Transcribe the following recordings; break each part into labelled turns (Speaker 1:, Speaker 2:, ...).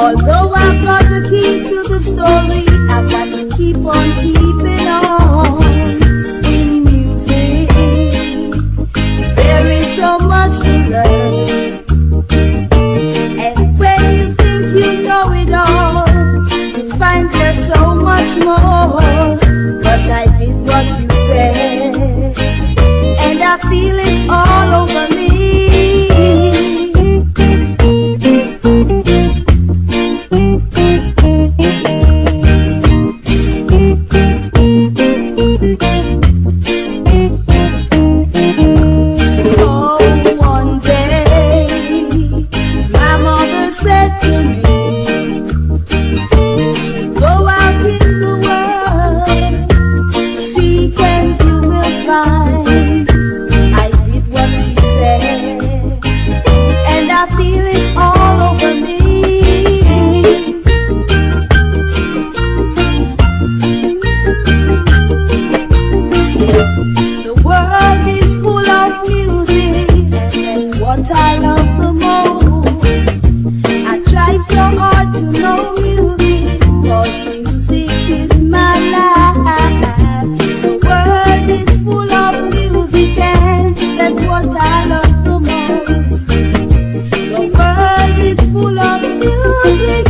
Speaker 1: Although I've got the key to the story, I've got to keep on keeping on. In music, there is so much to learn. And when you think you know it all, you find there's so much more. But I did what you said, and I feel it all over me.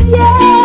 Speaker 1: Yeah.